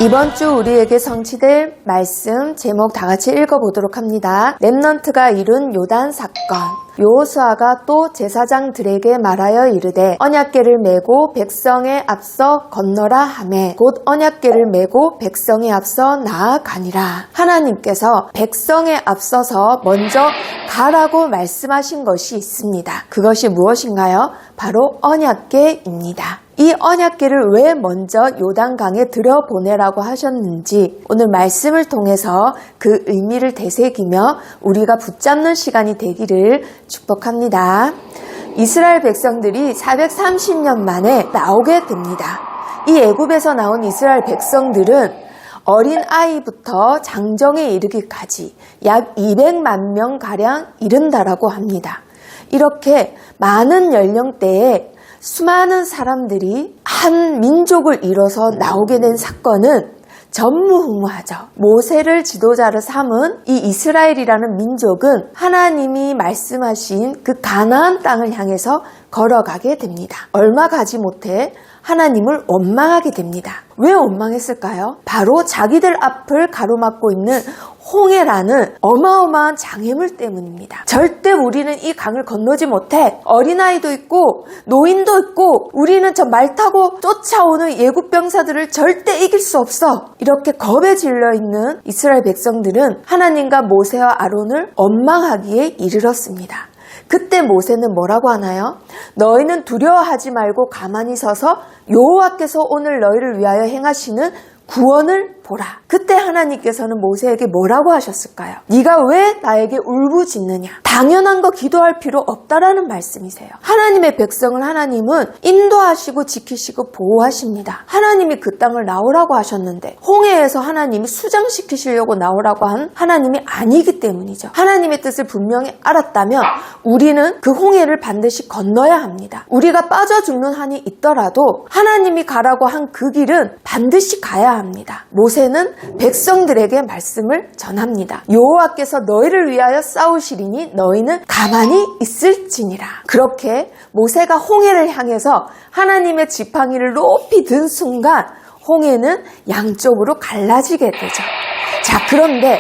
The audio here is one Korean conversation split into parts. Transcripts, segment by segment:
이번 주 우리에게 성취될 말씀 제목 다 같이 읽어보도록 합니다. 렘넌트가 이룬 요단 사건. 여호수아가 또 제사장들에게 말하여 이르되 언약궤를 메고 백성에 앞서 건너라 하매 곧 언약궤를 메고 백성에 앞서 나아가니라. 하나님께서 백성에 앞서서 먼저 가라고 말씀하신 것이 있습니다. 그것이 무엇인가요? 바로 언약궤입니다. 이 언약궤를 왜 먼저 요단강에 들여보내라고 하셨는지 오늘 말씀을 통해서 그 의미를 되새기며 우리가 붙잡는 시간이 되기를 축복합니다. 이스라엘 백성들이 430년 만에 나오게 됩니다. 이 애굽에서 나온 이스라엘 백성들은 어린 아이부터 장정에 이르기까지 약 200만 명가량 이른다라고 합니다. 이렇게 많은 연령대에 수많은 사람들이 한 민족을 이뤄서 나오게 된 사건은 전무후무하죠. 모세를 지도자로 삼은 이 이스라엘이라는 민족은 하나님이 말씀하신 그 가나안 땅을 향해서 걸어가게 됩니다. 얼마 가지 못해 하나님을 원망하게 됩니다. 왜 원망했을까요? 바로 자기들 앞을 가로막고 있는 홍해라는 어마어마한 장애물 때문입니다. 절대 우리는 이 강을 건너지 못해. 어린아이도 있고 노인도 있고 우리는 저 말 타고 쫓아오는 예굽 병사들을 절대 이길 수 없어. 이렇게 겁에 질려 있는 이스라엘 백성들은 하나님과 모세와 아론을 원망하기에 이르렀습니다. 그때 모세는 뭐라고 하나요? 너희는 두려워하지 말고 가만히 서서 여호와께서 오늘 너희를 위하여 행하시는 구원을 보라. 그때 하나님께서는 모세에게 뭐라고 하셨을까요? 네가 왜 나에게 울부짖느냐? 당연한 거 기도할 필요 없다라는 말씀이세요. 하나님의 백성을 하나님은 인도하시고 지키시고 보호하십니다. 하나님이 그 땅을 나오라고 하셨는데 홍해에서 하나님이 수장시키시려고 나오라고 한 하나님이 아니기 때문이죠. 하나님의 뜻을 분명히 알았다면 우리는 그 홍해를 반드시 건너야 합니다. 우리가 빠져 죽는 한이 있더라도 하나님이 가라고 한 그 길은 반드시 가야 합니다. 모세는 백성들에게 말씀을 전합니다. 여호와께서 너희를 위하여 싸우시리니 너희는 가만히 있을지니라. 그렇게 모세가 홍해를 향해서 하나님의 지팡이를 높이 든 순간 홍해는 양쪽으로 갈라지게 되죠. 자, 그런데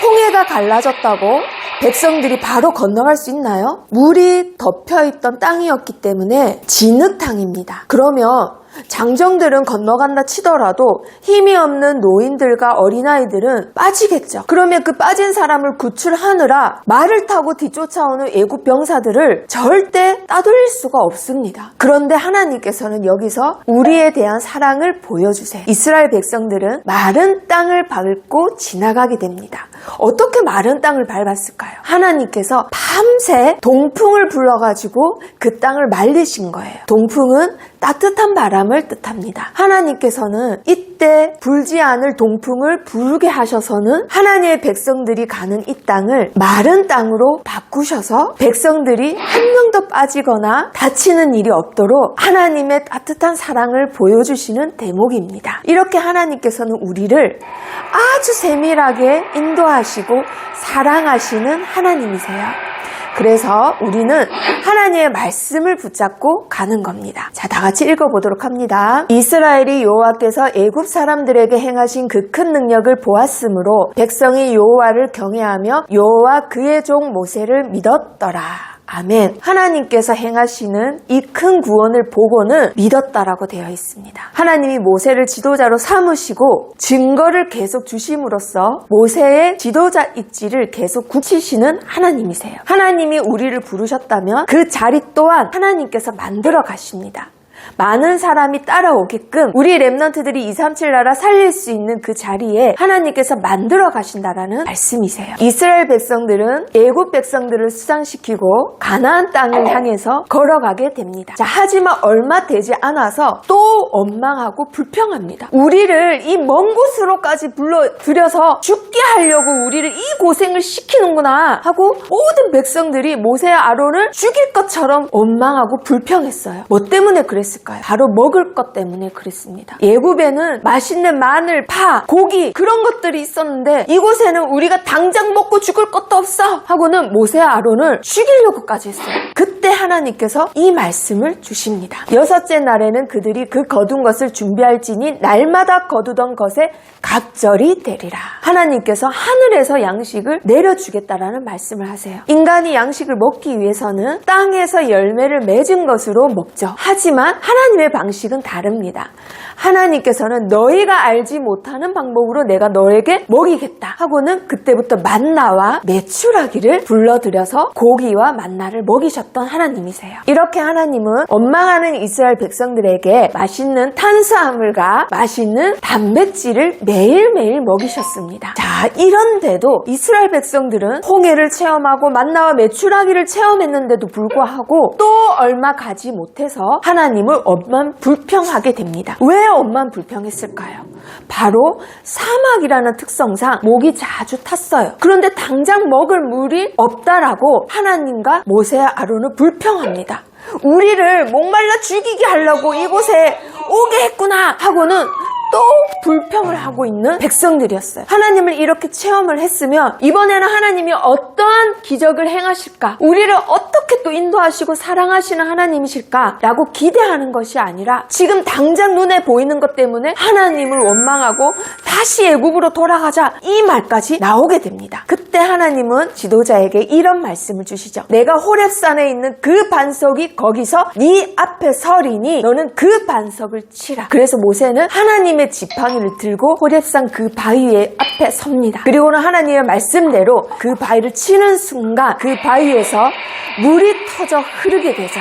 홍해가 갈라졌다고 백성들이 바로 건너갈 수 있나요? 물이 덮여있던 땅이었기 때문에 진흙탕입니다. 그러면 장정들은 건너간다 치더라도 힘이 없는 노인들과 어린아이들은 빠지겠죠. 그러면 그 빠진 사람을 구출하느라 말을 타고 뒤쫓아오는 애굽 병사들을 절대 따돌릴 수가 없습니다. 그런데 하나님께서는 여기서 우리에 대한 사랑을 보여주세요. 이스라엘 백성들은 마른 땅을 밟고 지나가게 됩니다. 어떻게 마른 땅을 밟았을까요? 하나님께서 밤새 동풍을 불러가지고 그 땅을 말리신 거예요. 동풍은 따뜻한 바람을 뜻합니다. 하나님께서는 이때 불지 않을 동풍을 불게 하셔서는 하나님의 백성들이 가는 이 땅을 마른 땅으로 바꾸셔서 백성들이 한 명도 빠지거나 다치는 일이 없도록 하나님의 따뜻한 사랑을 보여주시는 대목입니다. 이렇게 하나님께서는 우리를 아주 세밀하게 인도하시고 사랑하시는 하나님이세요. 그래서 우리는 하나님의 말씀을 붙잡고 가는 겁니다. 자, 다 같이 읽어보도록 합니다. 이스라엘이 여호와께서 애굽 사람들에게 행하신 그 큰 능력을 보았으므로 백성이 여호와를 경외하며 여호와 그의 종 모세를 믿었더라. 아멘. 하나님께서 행하시는 이 큰 구원을 보고는 믿었다라고 되어 있습니다. 하나님이 모세를 지도자로 삼으시고 증거를 계속 주심으로써 모세의 지도자 입지를 계속 굳히시는 하나님이세요. 하나님이 우리를 부르셨다면 그 자리 또한 하나님께서 만들어 가십니다. 많은 사람이 따라오게끔 우리 렘넌트들이 237 나라 살릴 수 있는 그 자리에 하나님께서 만들어 가신다라는 말씀이세요. 이스라엘 백성들은 애굽 백성들을 수장시키고 가나안 땅을 향해서 걸어가게 됩니다. 자, 하지만 얼마 되지 않아서 또 원망하고 불평합니다. 우리를 이 먼 곳으로까지 불러들여서 죽게 하려고 우리를 이 고생을 시키는구나 하고 모든 백성들이 모세와 아론을 죽일 것처럼 원망하고 불평했어요. 뭐 때문에 그랬을까요? 그랬을까요? 바로 먹을 것 때문에 그랬습니다. 애굽에는 맛있는 마늘, 파, 고기 그런 것들이 있었는데 이곳에는 우리가 당장 먹고 죽을 것도 없어 하고는 모세와 아론을 죽이려고까지 했어요. 그때 하나님께서 이 말씀을 주십니다. 6째 날에는 그들이 그 거둔 것을 준비할지니 날마다 거두던 것에 갑절이 되리라. 하나님께서 하늘에서 양식을 내려주겠다라는 말씀을 하세요. 인간이 양식을 먹기 위해서는 땅에서 열매를 맺은 것으로 먹죠. 하지만 하나님의 방식은 다릅니다. 하나님께서는 너희가 알지 못하는 방법으로 내가 너에게 먹이겠다 하고는 그때부터 만나와 메추라기를 불러들여서 고기와 만나를 먹이셨던 하나님이세요. 이렇게 하나님은 원망하는 이스라엘 백성들에게 맛있는 탄수화물과 맛있는 단백질을 매일매일 먹이셨습니다. 자, 이런데도 이스라엘 백성들은 홍해를 체험하고 만나와 메추라기를 체험했는데도 불구하고 또 얼마 가지 못해서 하나님을 엄만 불평하게 됩니다. 왜 엄만 불평했을까요? 바로 사막이라는 특성상 목이 자주 탔어요. 그런데 당장 먹을 물이 없다라고 하나님과 모세와 아론을 불평합니다. 우리를 목말라 죽이게 하려고 이곳에 오게 했구나 하고는 또 불평을 하고 있는 백성들이었어요. 하나님을 이렇게 체험을 했으면 이번에는 하나님이 어떠한 기적을 행하실까? 우리를 어떻게 또 인도하시고 사랑하시는 하나님이실까? 라고 기대하는 것이 아니라 지금 당장 눈에 보이는 것 때문에 하나님을 원망하고 다시 애굽으로 돌아가자 이 말까지 나오게 됩니다. 그때 하나님은 지도자에게 이런 말씀을 주시죠. 내가 호렙산에 있는 그 반석이 거기서 네 앞에 서리니 너는 그 반석을 치라. 그래서 모세는 하나님의 지팡이를 들고 호렙산 그 바위 앞에 섭니다. 그리고는 하나님의 말씀대로 그 바위를 치는 순간 그 바위에서 물이 터져 흐르게 되죠.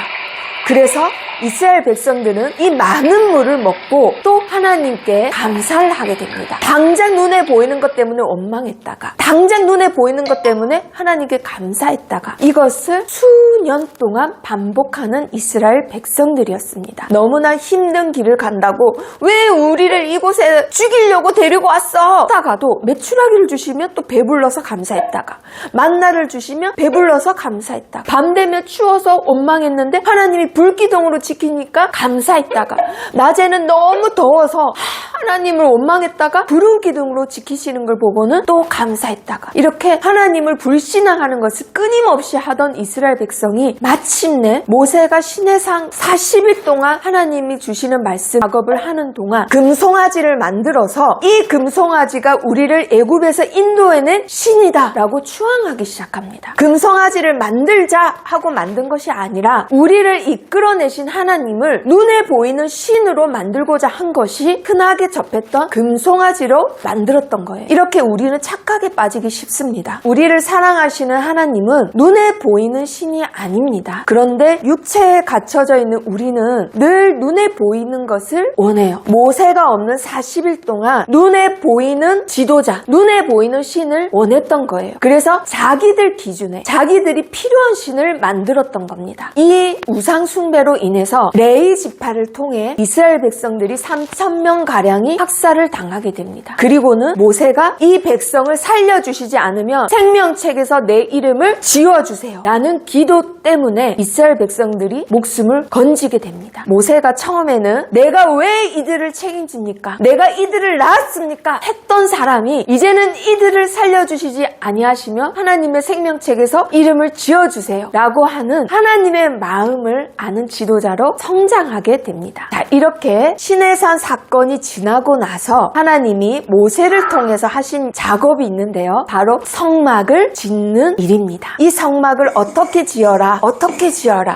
그래서 이스라엘 백성들은 이 많은 물을 먹고 또 하나님께 감사를 하게 됩니다. 당장 눈에 보이는 것 때문에 원망했다가 당장 눈에 보이는 것 때문에 하나님께 감사했다가 이것을 수년 동안 반복하는 이스라엘 백성들이었습니다. 너무나 힘든 길을 간다고 왜 우리를 이곳에 죽이려고 데리고 왔어? 하다가도 메추라기를 주시면 또 배불러서 감사했다가 만나를 주시면 배불러서 감사했다가 밤 되면 추워서 원망했는데 하나님이 불기둥으로 지키니까 감사했다가 낮에는 너무 더워서 하나님을 원망했다가 구름 기둥으로 지키시는 걸 보고는 또 감사했다가 이렇게 하나님을 불신앙하는 것을 끊임없이 하던 이스라엘 백성이 마침내 모세가 시내상 40일 동안 하나님이 주시는 말씀 작업을 하는 동안 금송아지를 만들어서 이 금송아지가 우리를 애굽에서 인도해낸 신이다 라고 추앙하기 시작합니다. 금송아지를 만들자 하고 만든 것이 아니라 우리를 이끌어내신 하나님을 눈에 보이는 신으로 만들고자 한 것이 흔하게 접했던 금송아지로 만들었던 거예요. 이렇게 우리는 착각에 빠지기 쉽습니다. 우리를 사랑하시는 하나님은 눈에 보이는 신이 아닙니다. 그런데 육체에 갇혀져 있는 우리는 늘 눈에 보이는 것을 원해요. 모세가 없는 40일 동안 눈에 보이는 지도자, 눈에 보이는 신을 원했던 거예요. 그래서 자기들 기준에 자기들이 필요한 신을 만들었던 겁니다. 이 우상 숭배로 인해서 레위 지파를 통해 이스라엘 백성들이 3,000명가량이 학살을 당하게 됩니다. 그리고는 모세가 이 백성을 살려주시지 않으면 생명책에서 내 이름을 지워주세요 라는 기도 때문에 이스라엘 백성들이 목숨을 건지게 됩니다. 모세가 처음에는 내가 왜 이들을 책임집니까? 내가 이들을 낳았습니까? 했던 사람이 이제는 이들을 살려주시지 아니하시며 하나님의 생명책에서 이름을 지어주세요 라고 하는 하나님의 마음을 아는 지도자로 성장하게 됩니다. 자, 이렇게 시내산 사건이 지나고 나서 하나님이 모세를 통해서 하신 작업이 있는데요. 바로 성막을 짓는 일입니다. 이 성막을 어떻게 지어라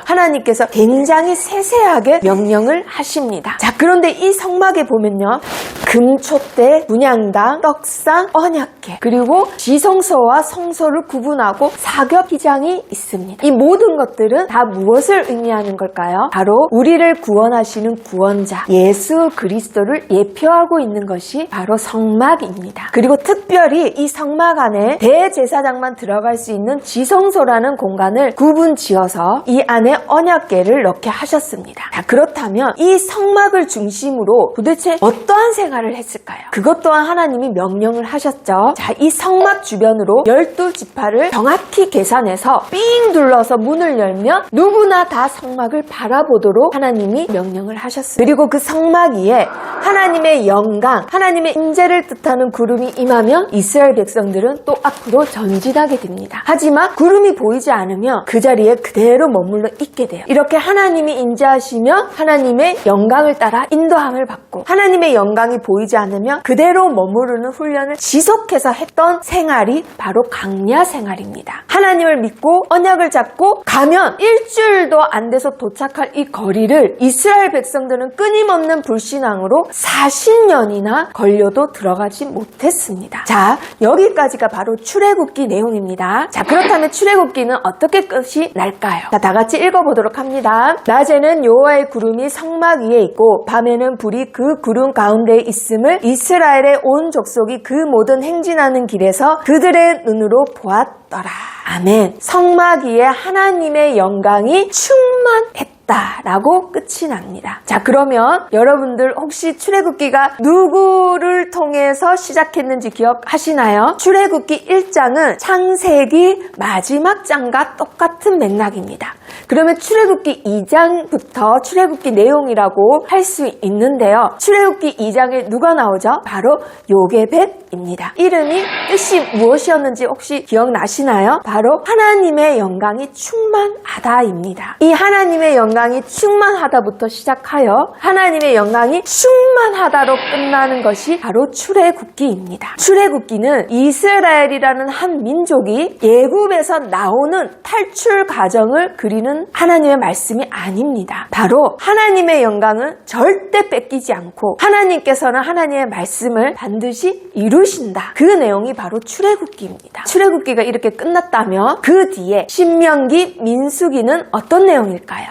하나님께서 굉장히 세세하게 명령을 하십니다. 자, 그런데 이 성막에 보면요. 금촛대, 분향당, 떡상, 언약궤 그리고 지성소와 성소를 구분하고 사격기장이 있습니다. 이 모든 것들은 다 무엇을 의미하는 걸까요? 바로 우리를 구원하시는 구원자 예수 그리스도를 예표하고 있는 것이 바로 성막입니다. 그리고 특별히 이 성막 안에 대제사장만 들어갈 수 있는 지성소라는 공간을 구분 지어서 이 안에 언약궤를 넣게 하셨습니다. 자, 그렇다면 이 성막을 중심으로 도대체 어떠한 생활이 말을 했을까요? 그것 또한 하나님이 명령을 하셨죠. 자, 이 성막 주변으로 12지파를 정확히 계산해서 삥 둘러서 문을 열면 누구나 다 성막을 바라보도록 하나님이 명령을 하셨습니다. 그리고 그 성막 위에 하나님의 영광, 하나님의 임재를 뜻하는 구름이 임하면 이스라엘 백성들은 또 앞으로 전진하게 됩니다. 하지만 구름이 보이지 않으면 그 자리에 그대로 머물러 있게 돼요. 이렇게 하나님이 임재하시면 하나님의 영광을 따라 인도함을 받고, 하나님의 영광이 보이지 않으면 그대로 머무르는 훈련을 지속해서 했던 생활이 바로 광야 생활입니다. 하나님을 믿고 언약을 잡고 가면 일주일도 안 돼서 도착할 이 거리를 이스라엘 백성들은 끊임없는 불신앙으로 40년이나 걸려도 들어가지 못했습니다. 자, 여기까지가 바로 출애굽기 내용입니다. 자, 그렇다면 출애굽기는 어떻게 끝이 날까요? 자, 다 같이 읽어보도록 합니다. 낮에는 여호와의 구름이 성막 위에 있고 밤에는 불이 그 구름 가운데에 있음을 이스라엘의 온 족속이 그 모든 행진하는 길에서 그들의 눈으로 보았더라. 아멘. 성막 위에 하나님의 영광이 충만했다 라고 끝이 납니다. 자, 그러면 여러분들 혹시 출애굽기가 누구를 통해서 시작했는지 기억하시나요? 출애굽기 1장은 창세기 마지막 장과 똑같은 맥락입니다. 그러면 출애굽기 2장부터 출애굽기 내용이라고 할 수 있는데요. 출애굽기 2장에 누가 나오죠? 바로 요게벳입니다. 이름이 뜻이 무엇이었는지 혹시 기억나시나요? 바로 하나님의 영광이 충만하다입니다. 이 하나님의 영광이 충만하다부터 시작하여 하나님의 영광이 충만하다로 끝나는 것이 바로 출애굽기입니다. 출애굽기는 이스라엘이라는 한 민족이 애굽에서 나오는 탈출 과정을 그리는 하나님의 말씀이 아닙니다. 바로 하나님의 영광은 절대 뺏기지 않고 하나님께서는 하나님의 말씀을 반드시 이루신다. 그 내용이 바로 출애굽기입니다. 출애굽기가 이렇게 끝났다면 그 뒤에 신명기, 민수기는 어떤 내용일까요?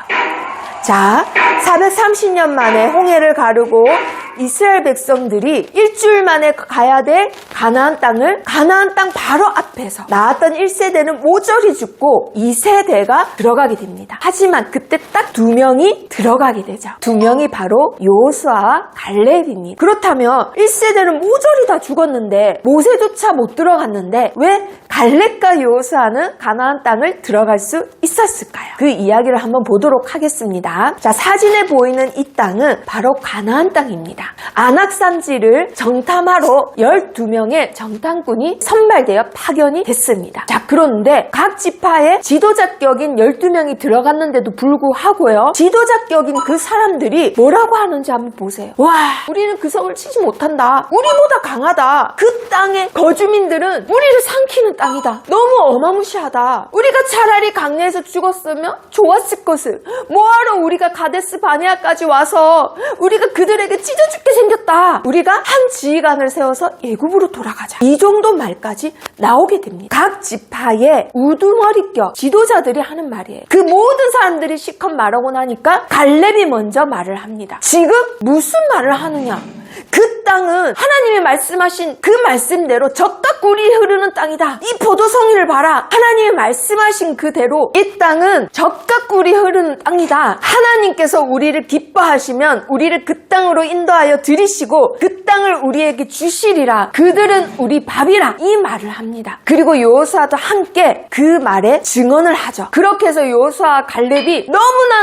자, 430년 만에 홍해를 가르고 이스라엘 백성들이 일주일 만에 가야 될 가나안 땅을 가나안 땅 바로 앞에서 낳았던 1세대는 모조리 죽고 2세대가 들어가게 됩니다. 하지만 그때 딱 2명이 들어가게 되죠. 2명이 바로 여호수아와 갈렙입니다. 그렇다면 1세대는 모조리 다 죽었는데 모세조차 못 들어갔는데 왜 갈렙과 여호수아는 가나안 땅을 들어갈 수 있었을까요? 그 이야기를 한번 보도록 하겠습니다. 자, 사진에 보이는 이 땅은 바로 가나안 땅입니다. 안악산지를 정탐하러 12명의 정탐꾼이 선발되어 파견이 됐습니다. 자, 그런데 각 지파에 지도자격인 12명이 들어갔는데도 불구하고요, 지도자격인 그 사람들이 뭐라고 하는지 한번 보세요. 와, 우리는 그 성을 치지 못한다. 우리보다 강하다. 그 땅의 거주민들은 우리를 삼키는 땅이다. 너무 어마무시하다. 우리가 차라리 강야에서 죽었으면 좋았을 것을 뭐하러 우리가 가데스 바네아까지 와서 우리가 그들에게 찢어 죽게 생겼다. 우리가 한 지휘관을 세워서 애굽으로 돌아가자. 이 정도 말까지 나오게 됩니다. 각 지파의 우두머리격 지도자들이 하는 말이에요. 그 모든 사람들이 실컷 말하고 나니까 갈렙이 먼저 말을 합니다. 지금 무슨 말을 하느냐? 그 땅은 하나님이 말씀하신 그 말씀대로 젖과 꿀이 흐르는 땅이다. 이 포도송이를 봐라. 하나님이 말씀하신 그대로 이 땅은 젖과 꿀이 흐르는 땅이다. 하나님께서 우리를 기뻐하시면 우리를 그 땅으로 인도하여 들이시고 그 땅을 우리에게 주시리라. 그들은 우리 밥이라. 이 말을 합니다. 그리고 여호수아도 함께 그 말에 증언을 하죠. 그렇게 해서 여호수아와 갈렙이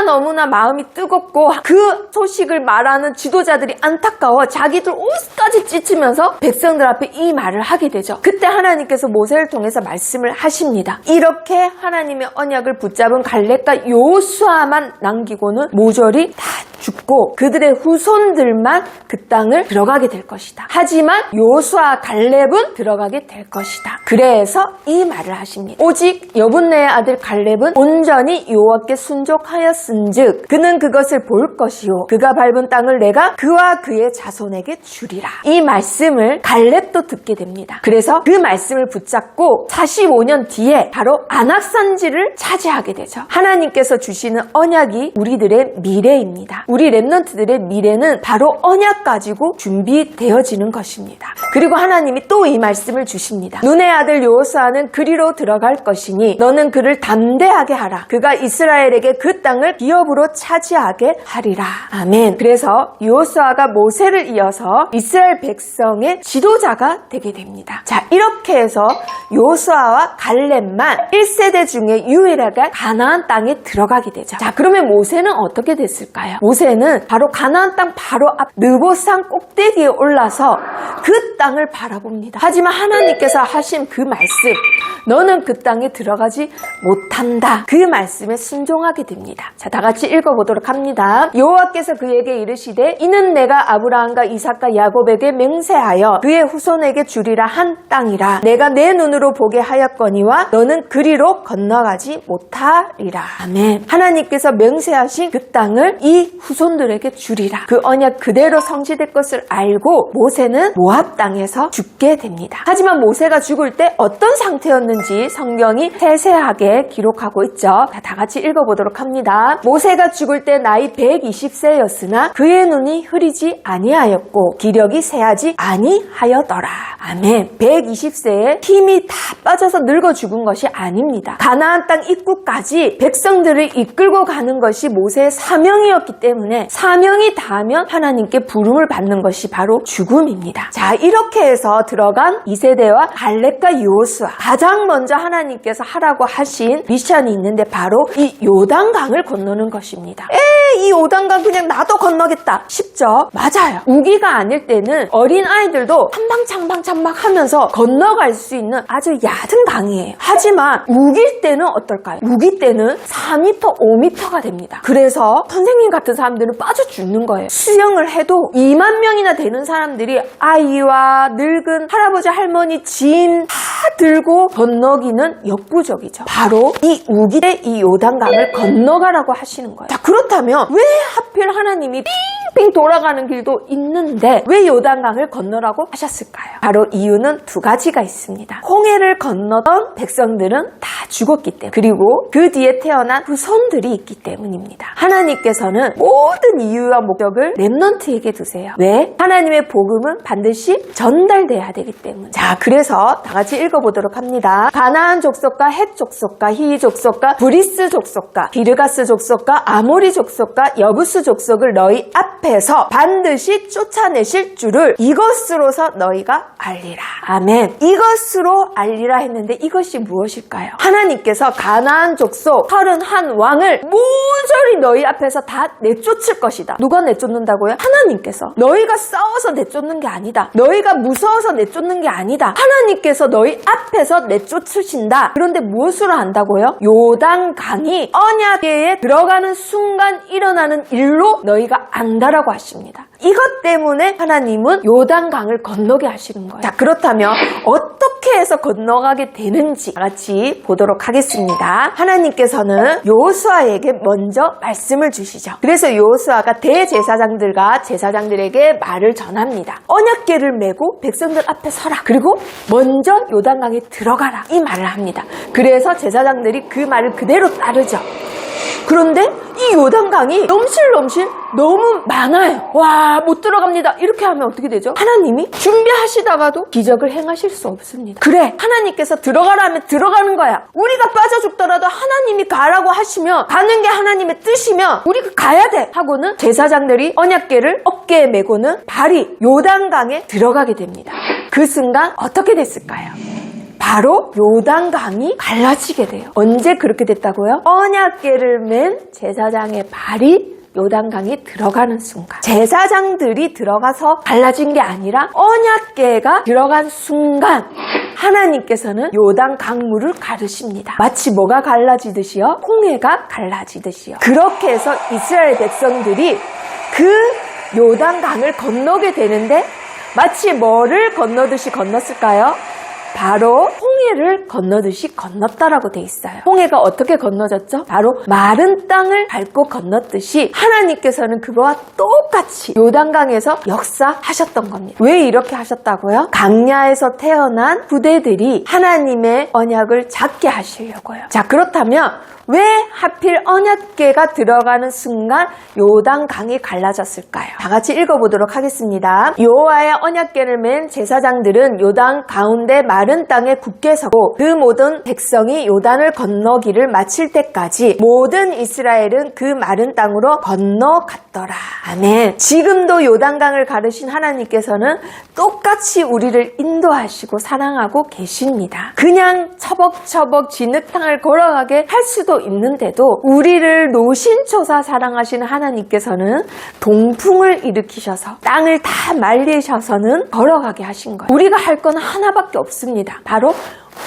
너무나 마음이 뜨겁고 그 소식을 말하는 지도자들이 안타까워 자기들 옷까지 찢으면서 백성들 앞에 이 말을 하게 되죠. 그때 하나님께서 모세를 통해서 말씀을 하십니다. 이렇게 하나님의 언약을 붙잡은 갈렙과 여호수아만 남기고는 모조리 다 죽고 그들의 후손들만 그 땅을 들어가게 될 것이다. 하지만 여호수아 갈렙은 들어가게 될 것이다. 그래서 이 말을 하십니다. 오직 여분네의 아들 갈렙은 온전히 여호와께 순종하였은즉 그는 그것을 볼 것이요 그가 밟은 땅을 내가 그와 그의 자손에게 주리라. 이 말씀을 갈렙도 듣게 됩니다. 그래서 그 말씀을 붙잡고 45년 뒤에 바로 안악산지를 차지하게 되죠. 하나님께서 주시는 언약이 우리들의 미래입니다. 우리 렘넌트들의 미래는 바로 언약 가지고 준비되어지는 것입니다. 그리고 하나님이 또 이 말씀을 주십니다. 눈의 아들 여호수아는 그리로 들어갈 것이니 너는 그를 담대하게 하라. 그가 이스라엘에게 그 땅을 기업으로 차지하게 하리라. 아멘. 그래서 여호수아가 모세를 이어서 이스라엘 백성의 지도자가 되게 됩니다. 자, 이렇게 해서 여호수아와 갈렙만 1세대 중에 유일하게 가나안 땅에 들어가게 되죠. 자, 그러면 모세는 어떻게 됐을까요? 모세는 바로 가나안 땅 바로 앞 느보산 꼭대기에 올라서 그 땅을 바라봅니다. 하지만 하나님께서 하신 그 말씀, 너는 그 땅에 들어가지 못한다. 그 말씀에 순종하게 됩니다. 자, 다 같이 읽어보도록 합니다. 여호와께서 그에게 이르시되 이는 내가 아브라함과 이삭과 야곱에게 맹세하여 그의 후손에게 주리라 한 땅이라. 내가 내 눈으로 보게 하였거니와 너는 그리로 건너가지 못하리라. 아멘. 하나님께서 맹세하신 그 땅을 이 후손들에게 주리라. 그 언약 그대로 성취될 것을 알고 모세는 모압 땅에서 죽게 됩니다. 하지만 모세가 죽을 때 어떤 상태였는지 성경이 세세하게 기록하고 있죠. 다 같이 읽어보도록 합니다. 모세가 죽을 때 나이 120세였으나 그의 눈이 흐리지 아니하였고 기력이 쇠하지 아니하였더라. 아멘. 120세에 힘이 다 빠져서 늙어 죽은 것이 아닙니다. 가나안 땅 입구까지 백성들을 이끌고 가는 것이 모세의 사명이었기 때문에 사명이 닿으면 하나님께 부름을 받는 것이 바로 죽음입니다. 자, 이렇게 해서 들어간 2세대와 갈렙과 여호수아, 가장 먼저 하나님께서 하라고 하신 미션이 있는데 바로 이 요단강을 건너는 것입니다. 이 요단강 그냥 나도 건너겠다 싶죠? 맞아요. 우기가 아닐 때는 어린 아이들도 찬방찬방 하면서 건너갈 수 있는 아주 얕은 강이에요. 하지만 우길 때는 어떨까요? 우기 때는 4m, 5m가 됩니다. 그래서 선생님 같은 사람들은 빠져 죽는 거예요. 수영을 해도 2만 명이나 되는 사람들이 아이와 늙은 할아버지, 할머니, 짐 다 들고 건너기는 역부족이죠. 바로 이 우기 때 이 요단강을 건너가라고 하시는 거예요. 자, 그렇다면 왜 하필 하나님이 빙빙 돌아가는 길도 있는데 왜 요단강을 건너라고 하셨을까요? 바로 이유는 두 가지가 있습니다. 홍해를 건너던 백성들은 다 죽었기 때문에, 그리고 그 뒤에 태어난 후손들이 있기 때문입니다. 하나님께서는 모든 이유와 목적을 렘넌트에게 두세요. 왜? 하나님의 복음은 반드시 전달돼야 되기 때문에. 자, 그래서 다 같이 읽어보도록 합니다. 가나안 족속과 헷 족속과 히위 족속과 브리스 족속과 기르가스 족속과 아모리 족속과 여부스 족속을 너희 앞에서 반드시 쫓아내실 줄을 이것으로서 너희가 알리라. 아멘. 이것으로 알리라 했는데 이것이 무엇일까요? 하나님께서 가나안 족속 31왕을 모조리 너희 앞에서 다 내쫓을 것이다. 누가 내쫓는다고요? 하나님께서. 너희가 싸워서 내쫓는 게 아니다. 너희가 무서워서 내쫓는 게 아니다. 하나님께서 너희 앞에서 내쫓으신다. 그런데 무엇으로 한다고요? 요단강이 언약궤에 들어가는 순간 일어나는 일로 너희가 안다라고 하십니다. 이것 때문에 하나님은 요단강을 건너게 하시는 거예요. 자, 그렇다면 어떻게 해서 건너가게 되는지 같이 보도록 하겠습니다. 하나님께서는 여호수아에게 먼저 말씀을 주시죠. 그래서 여호수아가 대제사장들과 제사장들에게 말을 전합니다. 언약궤를 메고 백성들 앞에 서라. 그리고 먼저 요단강에 들어가라. 이 말을 합니다. 그래서 제사장들이 그 말을 그대로 따르죠. 그런데 이 요단강이 넘실넘실 너무 많아요. 와, 못 들어갑니다. 이렇게 하면 어떻게 되죠? 하나님이 준비하시다가도 기적을 행하실 수 없습니다. 그래, 하나님께서 들어가라 하면 들어가는 거야. 우리가 빠져 죽더라도 하나님이 가라고 하시면, 가는 게 하나님의 뜻이면 우리가 가야 돼 하고는 제사장들이 언약궤를 어깨에 메고는 발이 요단강에 들어가게 됩니다. 그 순간 어떻게 됐을까요? 바로 요단강이 갈라지게 돼요. 언제 그렇게 됐다고요? 언약궤를 맨 제사장의 발이 요단강에 들어가는 순간, 제사장들이 들어가서 갈라진 게 아니라 언약궤가 들어간 순간 하나님께서는 요단 강물을 가르십니다. 마치 뭐가 갈라지듯이요? 홍해가 갈라지듯이요. 그렇게 해서 이스라엘 백성들이 그 요단강을 건너게 되는데 마치 뭐를 건너듯이 건넜을까요? 바로 홍해를 건너듯이 건넜다라고 돼 있어요. 홍해가 어떻게 건너졌죠? 바로 마른 땅을 밟고 건넜듯이 하나님께서는 그거와 똑같이 요단강에서 역사하셨던 겁니다. 왜 이렇게 하셨다고요? 강야에서 태어난 후대들이 하나님의 언약을 잡게 하시려고요. 자, 그렇다면 왜 하필 언약궤가 들어가는 순간 요단강이 갈라졌을까요? 다 같이 읽어보도록 하겠습니다. 여호와의 언약궤를 맨 제사장들은 요단 가운데 마른 땅에 굳게 서고 그 모든 백성이 요단을 건너기를 마칠 때까지 모든 이스라엘은 그 마른 땅으로 건너갔더라. 아멘. 지금도 요단강을 가르신 하나님께서는 똑같이 우리를 인도하시고 사랑하고 계십니다. 그냥 처벅처벅 진흙탕을 걸어가게 할 수도 있는데도 우리를 노신초사 사랑하시는 하나님께서는 동풍을 일으키셔서 땅을 다 말리셔서는 걸어가게 하신 거예요. 우리가 할 건 하나밖에 없습니다. 바로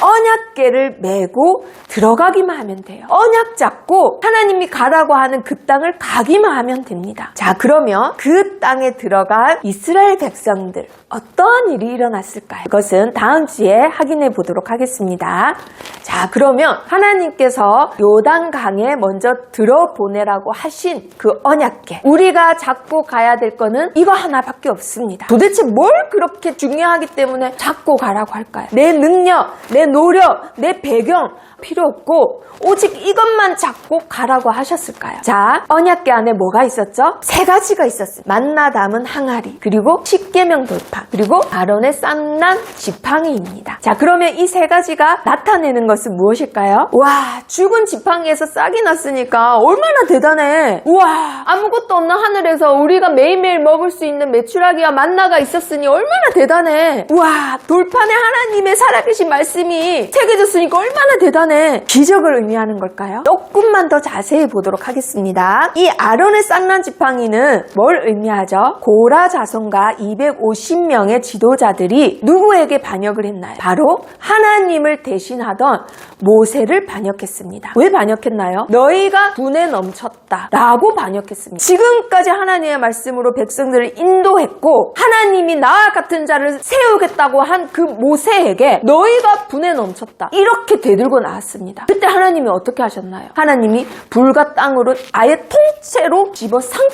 언약궤를 메고 들어가기만 하면 돼요. 언약 잡고 하나님이 가라고 하는 그 땅을 가기만 하면 됩니다. 자, 그러면 그 땅에 들어간 이스라엘 백성들 어떤 일이 일어났을까요? 그것은 다음 주에 확인해 보도록 하겠습니다. 자, 그러면 하나님께서 요단강에 먼저 들어보내라고 하신 그 언약궤, 우리가 잡고 가야 될 거는 이거 하나밖에 없습니다. 도대체 뭘 그렇게 중요하기 때문에 잡고 가라고 할까요? 내 능력, 내 노력, 내 배경 필요 없고 오직 이것만 잡고 가라고 하셨을까요? 자, 언약궤 안에 뭐가 있었죠? 세 가지가 있었어요. 만나 담은 항아리, 그리고 십계명 돌판, 그리고 아론의 쌍난 지팡이입니다. 자, 그러면 이 세 가지가 나타내는 것은 무엇일까요? 와, 죽은 지팡이에서 싹이 났으니까 얼마나 대단해. 우와, 아무것도 없는 하늘에서 우리가 매일매일 먹을 수 있는 메추라기와 만나가 있었으니 얼마나 대단해. 우와, 돌판에 하나님의 살아계신 말씀이 새겨졌으니까 얼마나 대단해. 기적을 의미하는 걸까요? 조금만 더 자세히 보도록 하겠습니다. 이 아론의 쌍난 지팡이는 뭘 의미하죠? 고라 자손과 250명의 지도자들이 누구에게 반역을 했나요? 바로 하나님을 대신하던 모세를 반역했습니다. 왜 반역했나요? 너희가 분에 넘쳤다 라고 반역했습니다. 지금까지 하나님의 말씀으로 백성들을 인도했고 하나님이 나와 같은 자를 세우겠다고 한 그 모세에게 너희가 분에 넘쳤다 이렇게 대들고 나왔습니다. 그때 하나님이 어떻게 하셨나요? 하나님이 불과 땅으로 아예 통째로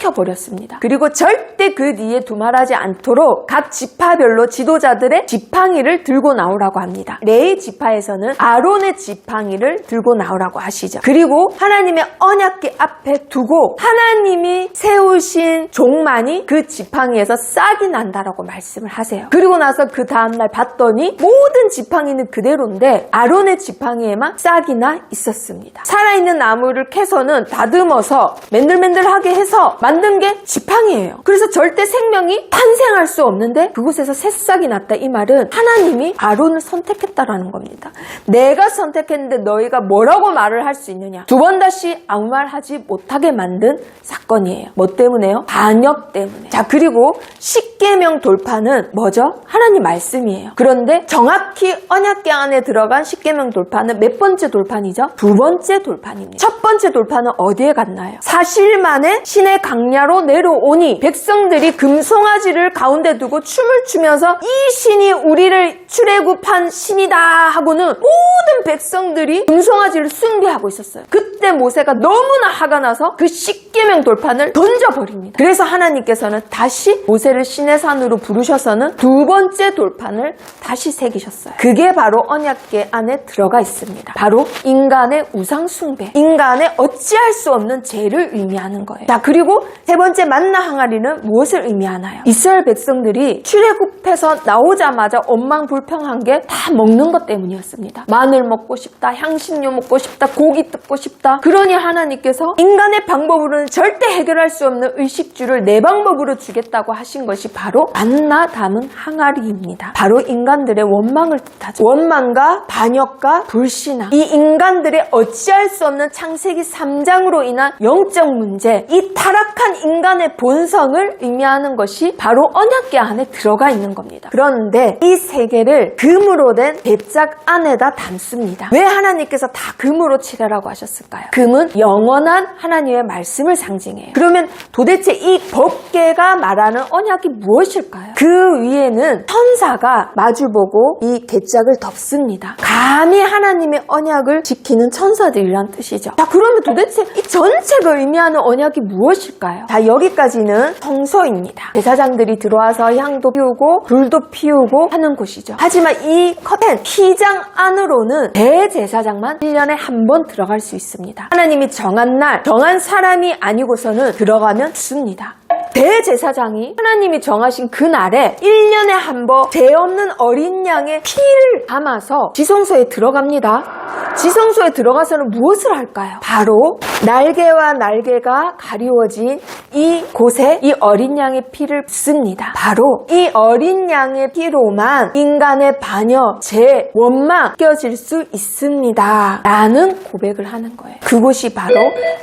집어삼켜버렸습니다. 그리고 절대 그 뒤에 두말하지 않도록 각 지파별로 지도자들의 지팡이를 들고 나오라고 합니다. 레위 지파에서는 아론의 지팡이를 들고 나오라고 하시죠. 그리고 하나님의 언약궤 앞에 두고 하나님이 세우신 종만이 그 지팡이에서 싹이 난다라고 말씀을 하세요. 그리고 나서 그 다음날 봤더니 모든 지팡이는 그대로인데 아론의 지팡이에만 싹이 나 있었습니다. 살아있는 나무를 캐서는 다듬어서 맨들맨들하게 해서 만든 게 지팡이에요. 그래서 절대 생명이 탄생할 수 없는데 그곳에서 새싹이 났다. 이 말은 하나님이 아론을 선택했다라는 겁니다. 내가 선택했는데 너희가 뭐라고 말을 할 수 있느냐. 두 번 다시 아무 말 하지 못하게 만든 사건이에요. 뭐 때문에요? 반역 때문에. 자, 그리고 십계명 돌파는 뭐죠? 하나님 말씀이에요. 그런데 정확히 언약궤 안에 들어간 십계명 돌파는 몇 번째 돌판이죠? 두 번째 돌판입니다. 첫 번째 돌판은 어디에 갔나요? 사실 만에 신의 강야로 내려오니 백성들이 금송아지를 가운데 두고 춤을 추면서 이 신이 우리를 출애굽한 신이다 하고는 모든 백성들이 금송아지를 숭배하고 있었어요. 그때 모세가 너무나 화가 나서 그 십계명 돌판을 던져버립니다. 그래서 하나님께서는 다시 모세를 시내산으로 부르셔서는 두 번째 돌판을 다시 새기셨어요. 그게 바로 언약궤 안에 들어가 있습니다. 바로 인간의 우상 숭배, 인간의 어찌할 수 없는 죄를 의미하는 거예요. 자, 그리고 세 번째 만나 항아리는 무엇을 의미하나요? 이스라엘 백성들이 출애굽해서 나오자마자 원망불평한 게 다 먹는 것 때문이었습니다. 마늘 먹고 싶다, 향신료 먹고 싶다, 고기 뜯고 싶다. 그러니 하나님께서 인간의 방법으로는 절대 해결할 수 없는 의식주를 내 방법으로 주겠다고 하신 것이 바로 만나 담은 항아리입니다. 바로 인간들의 원망을 뜻하죠. 원망과 반역과 불신앙, 이 인간들의 어찌할 수 없는 창세기 3장으로 인한 영적 문제, 이 타락한 인간의 본성을 의미하는 것이 바로 언약궤 안에 들어가 있는 겁니다. 그런데 이 세 개를 금으로 된 배짝 안에다 담습니다. 왜 하나님께서 다 금으로 칠하라고 하셨을까요? 금은 영원한 하나님의 말씀을 상징해요. 그러면 도대체 이 법궤가 말하는 언약이 무엇일까요? 그 위에는 천사가 마주보고 이 괴짝을 덮습니다. 감히 하나님의 언약을 지키는 천사들이란 뜻이죠. 자, 그러면 도대체 이 전체가 의미하는 언약이 무엇일까요? 자, 여기까지는 성소입니다. 제사장들이 들어와서 향도 피우고 불도 피우고 하는 곳이죠. 하지만 이 커튼, 휘장 안으로는 대제사장만 1년에 한 번 들어갈 수 있습니다. 하나님이 정한 날, 정한 사람이 아니고서는 들어가면 죽습니다. 대제사장이 하나님이 정하신 그 날에 1년에 한 번 죄 없는 어린 양의 피를 담아서 지성소에 들어갑니다. 지성소에 들어가서는 무엇을 할까요? 바로 날개와 날개가 가리워진 이 곳에 이 어린 양의 피를 붓습니다. 바로 이 어린 양의 피로만 인간의 반역, 죄, 원망 껴질 수 있습니다. 라는 고백을 하는 거예요. 그곳이 바로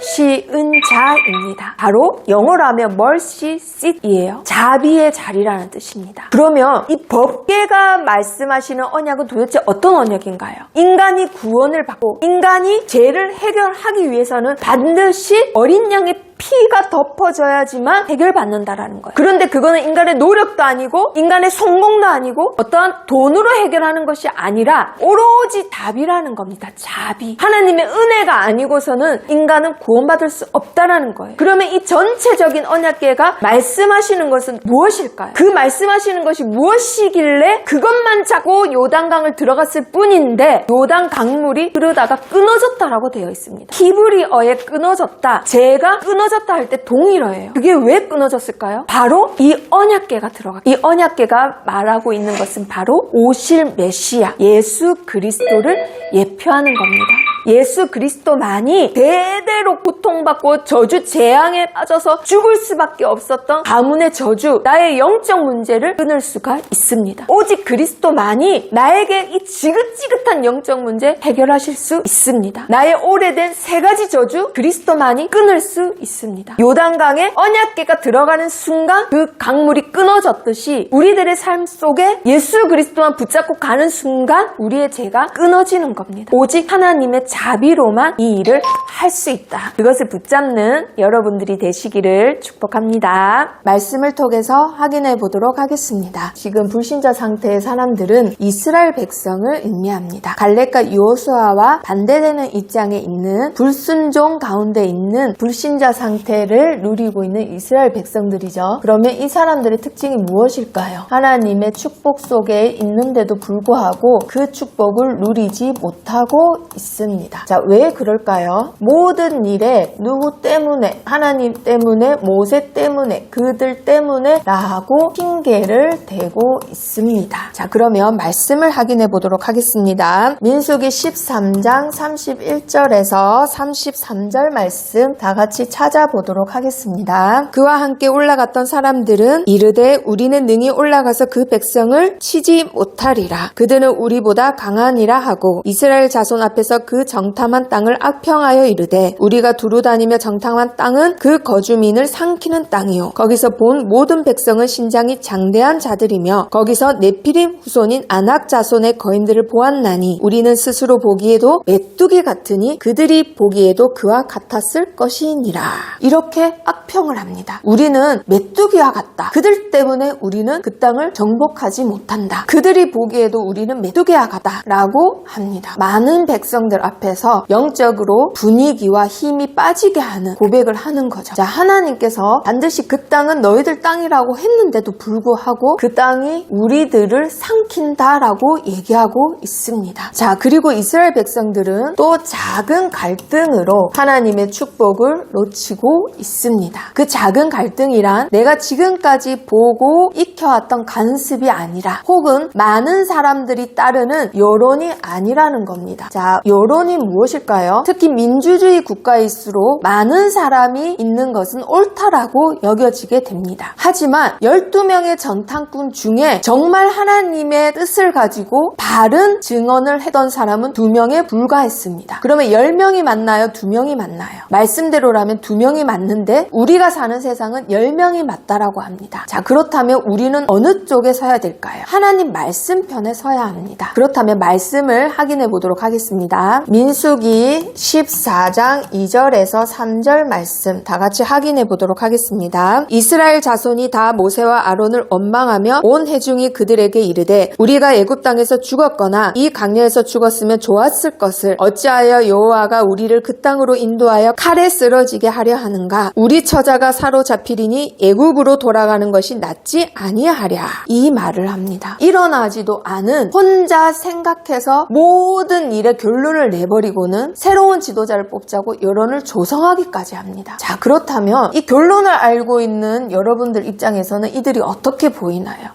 시은자입니다. 바로 영어로 하면 mercy seat이에요. 자비의 자리라는 뜻입니다. 그러면 이 법궤가 말씀하시는 언약은 도대체 어떤 언약인가요? 인간이 구원을 받고 인간이 죄를 해결하기 위해서는 반드시 어린 양의 피가 덮어져야지만 해결받는다라는 거예요. 그런데 그거는 인간의 노력도 아니고 인간의 성공도 아니고 어떠한 돈으로 해결하는 것이 아니라 오로지 답이라는 겁니다. 자비. 하나님의 은혜가 아니고서는 인간은 구원받을 수 없다라는 거예요. 그러면 이 전체적인 언약궤가 말씀하시는 것은 무엇일까요? 그 말씀하시는 것이 무엇이길래 그것만 잡고 요단강을 들어갔을 뿐인데 요단 강물이 흐르다가 끊어졌다라고 되어 있습니다. 히브리어에 끊어졌다. 제가 끊어졌다 할 때 동일어예요. 그게 왜 끊어졌을까요? 바로 이 언약궤가 이 언약궤가 말하고 있는 것은 바로 오실 메시아 예수 그리스도를 예표하는 겁니다. 예수 그리스도만이 대대로 고통받고 저주 재앙에 빠져서 죽을 수밖에 없었던 가문의 저주, 나의 영적 문제를 끊을 수가 있습니다. 오직 그리스도만이 나에게 이 지긋지긋한 영적 문제 해결하실 수 있습니다. 나의 오래된 세 가지 저주 그리스도만이 끊을 수 있습니다. 요단강에 언약궤가 들어가는 순간 그 강물이 끊어졌듯이 우리들의 삶 속에 예수 그리스도만 붙잡고 가는 순간 우리의 죄가 끊어지는 겁니다. 오직 하나님의 자비로만 이 일을 할 수 있다. 그것을 붙잡는 여러분들이 되시기를 축복합니다. 말씀을 통해서 확인해 보도록 하겠습니다. 지금 불신자 상태의 사람들은 이스라엘 백성을 의미합니다. 갈렙과 여호수아와 반대되는 입장에 있는 불순종 가운데 있는 불신자 상태를 누리고 있는 이스라엘 백성들이죠. 그러면 이 사람들의 특징이 무엇일까요? 하나님의 축복 속에 있는데도 불구하고 그 축복을 누리지 못하고 있습니다. 자, 왜 그럴까요? 모든 일에 누구 때문에, 하나님 때문에, 모세 때문에, 그들 때문에 라고 핑계를 대고 있습니다. 자, 그러면 말씀을 확인해 보도록 하겠습니다. 민수기 13장 31절에서 33절 말씀 다 같이 찾아보도록 하겠습니다. 그와 함께 올라갔던 사람들은 이르되 우리는 능히 올라가서 그 백성을 치지 못하리라. 그들은 우리보다 강하니라 하고 이스라엘 자손 앞에서 그 정탐한 땅을 악평하여 이르되 우리가 두루다니며 정탐한 땅은 그 거주민을 삼키는 땅이요 거기서 본 모든 백성은 신장이 장대한 자들이며 거기서 네피림 후손인 아낙 자손의 거인들을 보았나니 우리는 스스로 보기에도 메뚜기 같으니 그들이 보기에도 그와 같았을 것이니라. 이렇게 악평을 합니다. 우리는 메뚜기와 같다. 그들 때문에 우리는 그 땅을 정복하지 못한다. 그들이 보기에도 우리는 메뚜기와 같다 라고 합니다. 많은 백성들 앞에서 영적으로 분위기와 힘이 빠지게 하는 고백을 하는 거죠. 자, 하나님께서 반드시 그 땅은 너희들 땅이라고 했는데도 불구하고 그 땅이 우리들을 삼킨다라고 얘기하고 있습니다. 자, 그리고 이스라엘 백성들은 또 작은 갈등으로 하나님의 축복을 놓치고 있습니다. 그 작은 갈등이란 내가 지금까지 보고 익혀왔던 관습이 아니라 혹은 많은 사람들이 따르는 여론이 아니라는 겁니다. 자, 여론이 무엇일까요? 특히 민주주의 국가일수록 많은 사람이 있는 것은 옳다라고 여겨지게 됩니다. 하지만 12명의 전탐꾼 중에 정말 하나님의 뜻을 가지고 바른 증언을 했던 사람은 2명에 불과했습니다. 그러면 10명이 맞나요? 2명이 맞나요? 말씀대로라면 2명이 맞는데 우리가 사는 세상은 10명이 맞다라고 합니다. 자, 그렇다면 우리는 어느 쪽에 서야 될까요? 하나님 말씀 편에 서야 합니다. 그렇다면 말씀을 확인해 보도록 하겠습니다. 민수기 14장 2절에서 3절 말씀 다 같이 확인해 보도록 하겠습니다. 이스라엘 자손이 다 모세와 아론을 하나님을 원망하며 온 회중이 그들에게 이르되 우리가 애굽 땅에서 죽었거나 이 강야에서 죽었으면 좋았을 것을 어찌하여 여호와가 우리를 그 땅으로 인도하여 칼에 쓰러지게 하려 하는가? 우리 처자가 사로잡히리니 애굽으로 돌아가는 것이 낫지 아니하랴. 이 말을 합니다. 일어나지도 않은 혼자 생각해서 모든 일의 결론을 내버리고는 새로운 지도자를 뽑자고 여론을 조성하기까지 합니다. 자, 그렇다면 이 결론을 알고 있는 여러분들 입장에서는 이들이 어떻게 보이나요?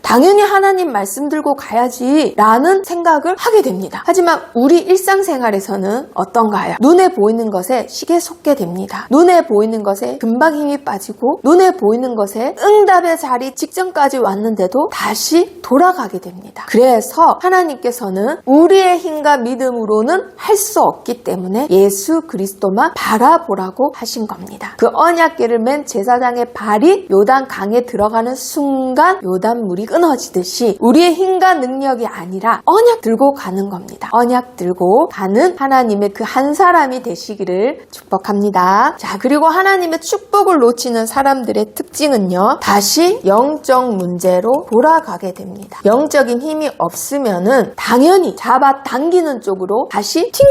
당연히 하나님 말씀 들고 가야지 라는 생각을 하게 됩니다. 하지만 우리 일상생활에서는 어떤가요? 눈에 보이는 것에 시계 솟게 됩니다. 눈에 보이는 것에 금방 힘이 빠지고 눈에 보이는 것에 응답의 자리 직전까지 왔는데도 다시 돌아가게 됩니다. 그래서 하나님께서는 우리의 힘과 믿음으로는 할 수 없기 때문에 예수 그리스도만 바라보라고 하신 겁니다. 그 언약궤를 맨 제사장의 발이 요단 강에 들어가는 순간 요단물이 끊어지듯이 우리의 힘과 능력이 아니라 언약 들고 가는 겁니다. 언약 들고 가는 하나님의 그 한 사람이 되시기를 축복합니다. 자, 그리고 하나님의 축복을 놓치는 사람들의 특징은요, 다시 영적 문제로 돌아가게 됩니다. 영적인 힘이 없으면은 당연히 잡아당기는 쪽으로 다시 팅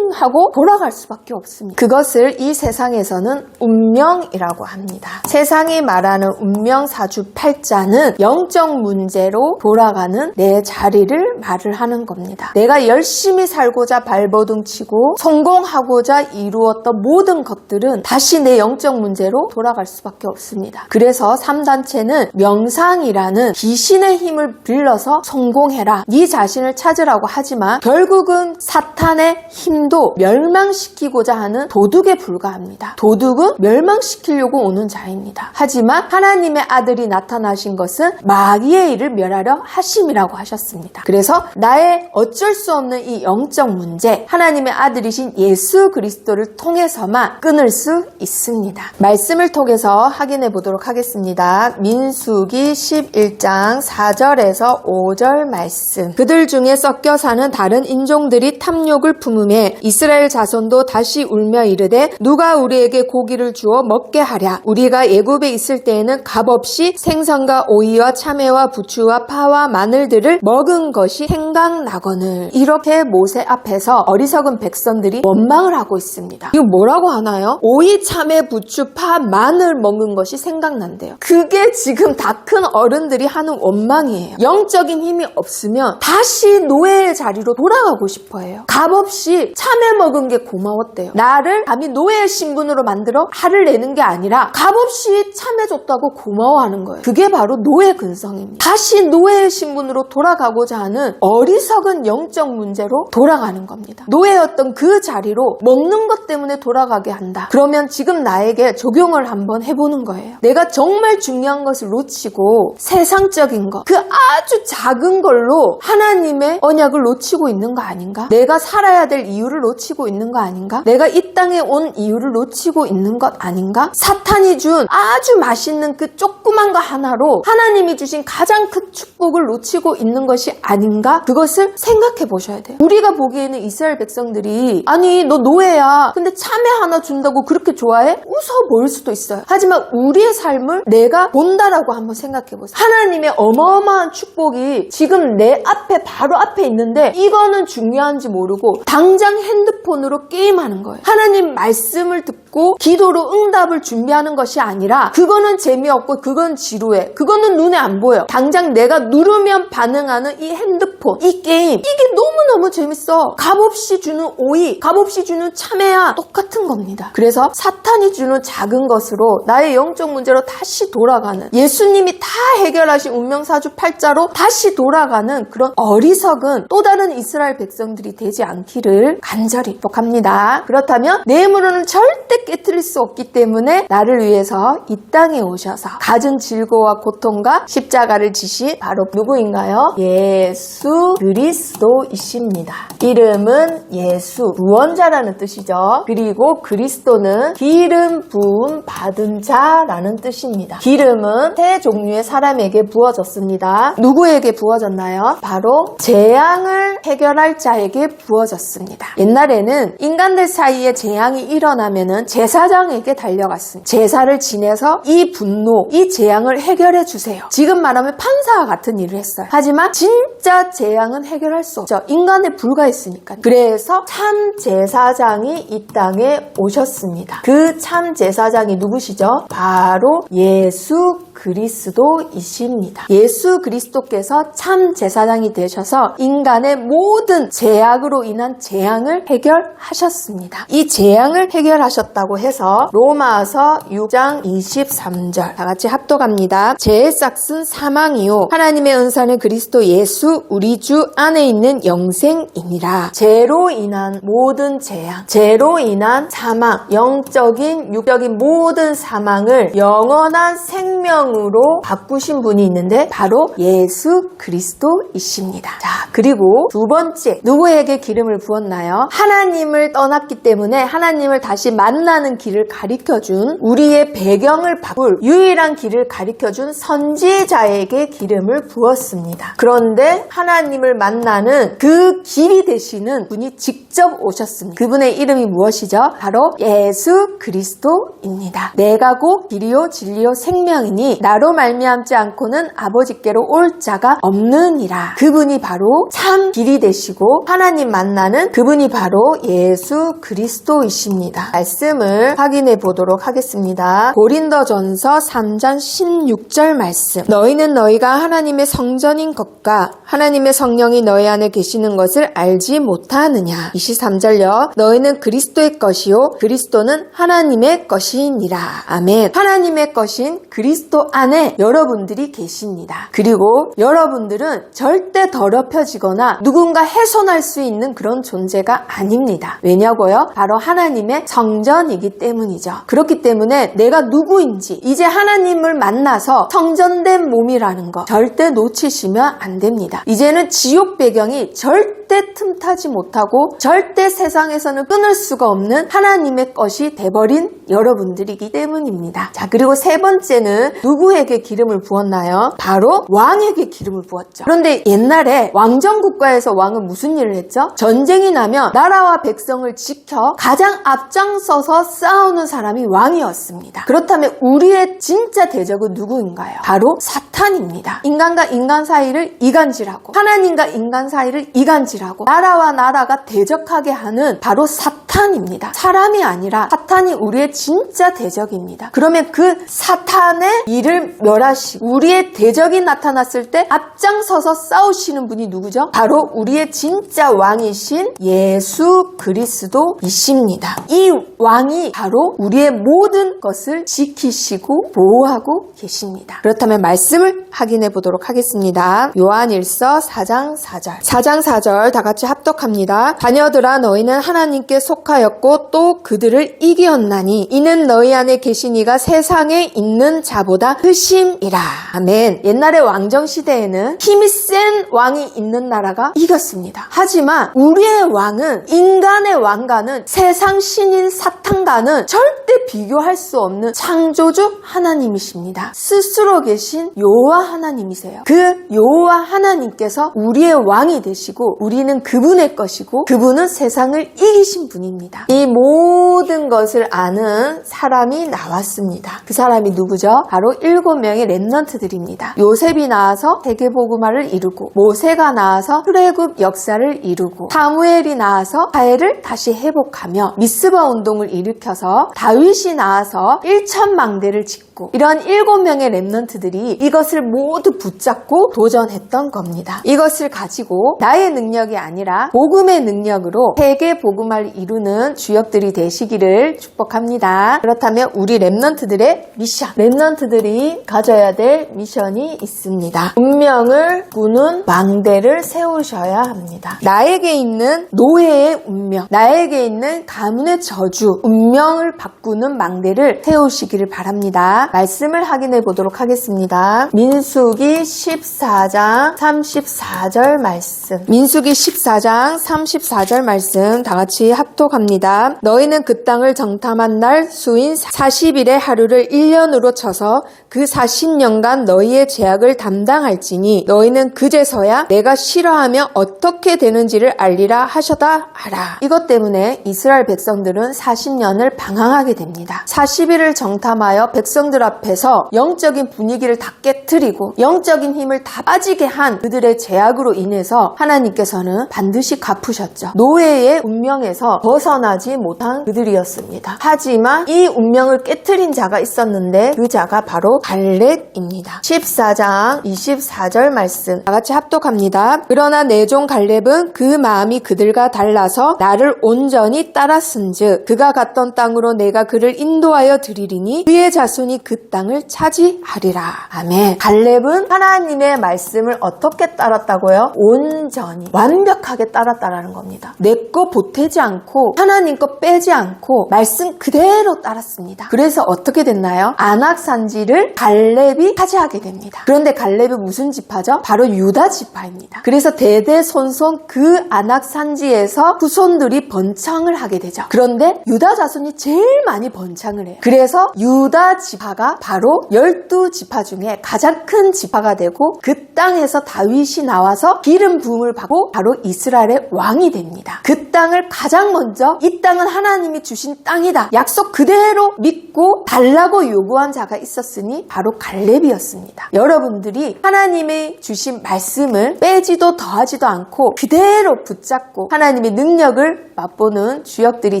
하고 돌아갈 수밖에 없습니다. 그것을 이 세상에서는 운명이라고 합니다. 세상이 말하는 운명사주팔자는 영적 문제로 돌아가는 내 자리를 말을 하는 겁니다. 내가 열심히 살고자 발버둥치고 성공하고자 이루었던 모든 것들은 다시 내 영적 문제로 돌아갈 수밖에 없습니다. 그래서 3단체는 명상이라는 귀신의 힘을 빌려서 성공해라, 네 자신을 찾으라고 하지만 결국은 사탄의 힘도 멸망시키고자 하는 도둑에 불과합니다. 도둑은 멸망시키려고 오는 자입니다. 하지만 하나님의 아들이 나타나신 것은 마귀의 일을 멸하려 하심이라고 하셨습니다. 그래서 나의 어쩔 수 없는 이 영적 문제, 하나님의 아들이신 예수 그리스도를 통해서만 끊을 수 있습니다. 말씀을 통해서 확인해 보도록 하겠습니다. 민수기 11장 4절에서 5절 말씀. 그들 중에 섞여 사는 다른 인종들이 탐욕을 품음에 이스라엘 자손도 다시 울며 이르되 누가 우리에게 고기를 주어 먹게 하랴. 우리가 애굽에 있을 때에는 값없이 생선과 오이와 참외와 부추와 파와 마늘들을 먹은 것이 생각나거늘. 이렇게 모세 앞에서 어리석은 백성들이 원망을 하고 있습니다. 이거 뭐라고 하나요? 오이, 참외, 부추, 파, 마늘 먹은 것이 생각난대요. 그게 지금 다 큰 어른들이 하는 원망이에요. 영적인 힘이 없으면 다시 노예의 자리로 돌아가고 싶어 해요. 값없이 참외 먹은 게 고마웠대요. 나를 감히 노예의 신분으로 만들어 화를 내는 게 아니라 값없이 참외 줬다고 고마워하는 거예요. 그게 바로 노예 근성입니다. 다시 노예의 신분으로 돌아가고자 하는 어리석은 영적 문제로 돌아가는 겁니다. 노예였던 그 자리로 먹는 것 때문에 돌아가게 한다. 그러면 지금 나에게 적용을 한번 해보는 거예요. 내가 정말 중요한 것을 놓치고 세상적인 것, 그 아주 작은 걸로 하나님의 언약을 놓치고 있는 거 아닌가? 내가 살아야 될 이유를 놓치고 있는 거 아닌가? 내가 이 땅에 온 이유를 놓치고 있는 것 아닌가? 사탄이 준 아주 맛있는 그 조그만 거 하나로 하나님이 주신 가장 큰 축복을 놓치고 있는 것이 아닌가? 그것을 생각해 보셔야 돼요. 우리가 보기에는 이스라엘 백성들이 아니 너 노예야, 근데 참외 하나 준다고 그렇게 좋아해? 웃어 보일 수도 있어요. 하지만 우리의 삶을 내가 본다라고 한번 생각해 보세요. 하나님의 어마어마한 축복이 지금 내 앞에 바로 앞에 있는데 이거는 중요한지 모르고 당장 핸드폰으로 게임하는 거예요. 하나님 말씀을 듣고 기도로 응답을 준비하는 것이 아니라 그거는 재미없고 그건 지루해, 그거는 눈에 안 보여. 당장 내가 누르면 반응하는 이 핸드폰, 이 게임, 이게 너무너무 재밌어. 값없이 주는 오이, 값없이 주는 참외야 똑같은 겁니다. 그래서 사탄이 주는 작은 것으로 나의 영적 문제로 다시 돌아가는, 예수님이 다 해결하신 운명사주 팔자로 다시 돌아가는 그런 어리석은 또 다른 이스라엘 백성들이 되지 않기를 간절히 축복합니다. 그렇다면 내 힘으로는 절대 깨트릴 수 없기 때문에 나를 위해서 이 땅에 오셔서 가진 질고와 고통과 십자가를 지신 바로 누구인가요? 예수 그리스도이십니다. 이름은 예수, 구원자라는 뜻이죠. 그리고 그리스도는 기름 부음 받은 자라는 뜻입니다. 기름은 세 종류의 사람에게 부어졌습니다. 누구에게 부어졌나요? 바로 재앙을 해결할 자에게 부어졌습니다. 옛날에는 인간들 사이에 재앙이 일어나면은 제사장에게 달려갔습니다. 제사를 지내서 이 분노, 이 재앙을 해결해 주세요. 지금 말하면 판사와 같은 일을 했어요. 하지만 진짜 재앙은 해결할 수 없죠. 인간에 불과했으니까. 그래서 참 제사장이 이 땅에 오셨습니다. 그 참 제사장이 누구시죠? 바로 예수 그리스도이십니다. 예수 그리스도께서 참 제사장이 되셔서 인간의 모든 죄악으로 인한 재앙을 해결하셨습니다. 이 재앙을 해결하셨다고 해서 로마서 6장 23절 다 같이 합독합니다. 죄의 싹은 사망이요 하나님의 은사는 그리스도 예수 우리 주 안에 있는 영생이니라. 죄로 인한 모든 재앙, 죄로 인한 사망, 영적인 육적인 모든 사망을 영원한 생명으로 바꾸신 분이 있는데 바로 예수 그리스도이십니다. 자, 그리고 두 번째, 누구에게 기름을 부었나요? 하나님을 떠났기 때문에 하나님을 다시 만나는 길을 가르쳐준, 우리의 배경을 바꿀 유일한 길을 가르쳐준 선지자에게 기름을 부었습니다. 그런데 하나님을 만나는 그 길이 되시는 분이 직접 오셨습니다. 그분의 이름이 무엇이죠? 바로 예수 그리스도입니다. 내가 곧 길이요 진리요 생명이니 나로 말미암지 않고는 아버지께로 올 자가 없느니라. 그분이 바로 참 길이 되시고 하나님 만나는 그분이 바로 예수 그리스도이십니다. 말씀을 확인해 보도록 하겠습니다. 고린도전서 3장 16절 말씀. 너희는 너희가 하나님의 성전인 것과 하나님의 성령이 너희 안에 계시는 것을 알지 못하느냐. 23절요. 너희는 그리스도의 것이요 그리스도는 하나님의 것이니라. 아멘. 하나님의 것인 그리스도 안에 여러분들이 계십니다. 그리고 여러분들은 절대 더럽혀지거나 누군가 훼손할 수 있는 그런 존재가 아닙니다. 왜냐고요? 바로 하나님의 성전이기 때문이죠. 그렇기 때문에 내가 누구인지 이제 하나님을 만나서 성전된 몸이라는 거 절대 놓치시면 안 됩니다. 이제는 지옥 배경이 절대 틈타지 못하고 절대 세상에서는 끊을 수가 없는 하나님의 것이 돼버린 여러분들이기 때문입니다. 자, 그리고 세 번째는 누구에게 기름을 부었나요? 바로 왕에게 기름을 부었죠. 그런데 옛날에 왕정 국가에서 왕은 무슨 일을 했죠? 전쟁이 나면 나라와 백성을 지켜 가장 앞장서서 싸우는 사람이 왕이었습니다. 그렇다면 우리의 진짜 대적은 누구인가요? 바로 사탄입니다. 인간과 인간 사이를 이간질하고 하나님과 인간 사이를 이간질하고 나라와 나라가 대적하게 하는 바로 사탄입니다. 사람이 아니라 사탄이 우리의 진짜 대적입니다. 그러면 그 사탄의 일을 멸하시고 우리의 대적이 나타났을 때 앞장서서 싸우시는 분이 누구죠? 바로 우리의 진짜 왕이신 예수 그리스도이십니다. 이 왕이 바로 우리의 모든 것을 지키시고 보호하고 계십니다. 그렇다면 말씀을 확인해 보도록 하겠습니다. 요한일서 4장 4절 4장 4절 다 같이 합독합니다. 자녀들아 너희는 하나님께 속하였고 또 그들을 이기었나니 이는 너희 안에 계신 이가 세상에 있는 자보다 크심이라. 아멘. 옛날의 왕정시대에는 힘이 센 왕이 있는 나라가 이겼습니다. 하지만 우리의 왕은 인간의 왕과는 세상 신인 사탄과는 절대 비교할 수 없는 창조주 하나님이십니다. 스스로 계신 여호와 하나님이세요. 그 여호와 하나님께서 우리의 왕이 되시고 우리는 그분의 것이고 그분은 세상을 이기신 분입니다. 이 모든 것을 아는 사람이 나왔습니다. 그 사람이 누구죠? 바로 7명의 렘넌트들입니다. 요셉이 나와서 세계복음화를 이루고 모세가 나와서 출애굽 역사를 이루고 사무엘이 나와서 사회를 다시 회복하며 미스바 운동을 일으켜서 다윗이 나와서 1천망대를 짓고 이런 7명의 렘넌트들이 이것을 모두 붙잡고 도전했던 겁니다. 이것을 가지고 나의 능력이 아니라 복음의 능력으로 세계 복음화를 이루는 주역들이 되시기를 축복합니다. 그렇다면 우리 렘넌트들의 미션, 렘넌트들이 가져야 될 미션이 있습니다. 운명을 꾸는 망대를 세우셔야 합니다. 나에게 있는 노예의 운명, 나에게 있는 가문의 저주, 운명을 바꾸는 망대를 세우시기를 바랍니다. 합니다. 말씀을 확인해 보도록 하겠습니다. 민수기 14장 34절 말씀. 민수기 14장 34절 말씀 다 같이 합독합니다. 너희는 그 땅을 정탐한 날 수인 40일의 하루를 1년으로 쳐서 그 40년간 너희의 죄악을 담당할지니 너희는 그제서야 내가 싫어하며 어떻게 되는지를 알리라 하셔다 하라. 이것 때문에 이스라엘 백성들은 40년을 방황하게 됩니다. 40일을 정탐하여 백성들 앞에서 영적인 분위기를 다 깨트리고 영적인 힘을 다 빠지게 한 그들의 죄악으로 인해서 하나님께서는 반드시 갚으셨죠. 노예의 운명에서 벗어나지 못한 그들이었습니다. 하지만 이 운명을 깨트린 자가 있었는데 그 자가 바로 갈렙입니다. 14장 24절 말씀 다 같이 합독합니다. 그러나 내 종 갈렙은 그 마음이 그들과 달라서 나를 온전히 따랐은즉 그가 갔던 땅으로 내가 그를 인도하여 드리리니 그의 자손이 그 땅을 차지하리라. 아멘. 갈렙은 하나님의 말씀을 어떻게 따랐다고요? 온전히 완벽하게 따랐다라는 겁니다. 내 거 보태지 않고 하나님 거 빼지 않고 말씀 그대로 따랐습니다. 그래서 어떻게 됐나요? 아낙 산지를 갈렙이 차지하게 됩니다. 그런데 갈렙이 무슨 지파죠? 바로 유다 지파입니다. 그래서 대대손손 그 아낙 산지에서 후손들이 번창을 하게 되죠. 그런데 유다 자손이 제일 많이 번창을 해요. 그래서 유다 지파가 바로 12지파 중에 가장 큰 지파가 되고 그 땅에서 다윗이 나와서 기름 부음을 받고 바로 이스라엘의 왕이 됩니다. 그 땅을 가장 먼저 이 땅은 하나님이 주신 땅이다. 약속 그대로 믿고 달라고 요구한 자가 있었으니 바로 갈렙이었습니다. 여러분들이 하나님의 주신 말씀을 빼지도 더하지도 않고 그대로 붙잡고 하나님의 능력을 맛보는 주역들이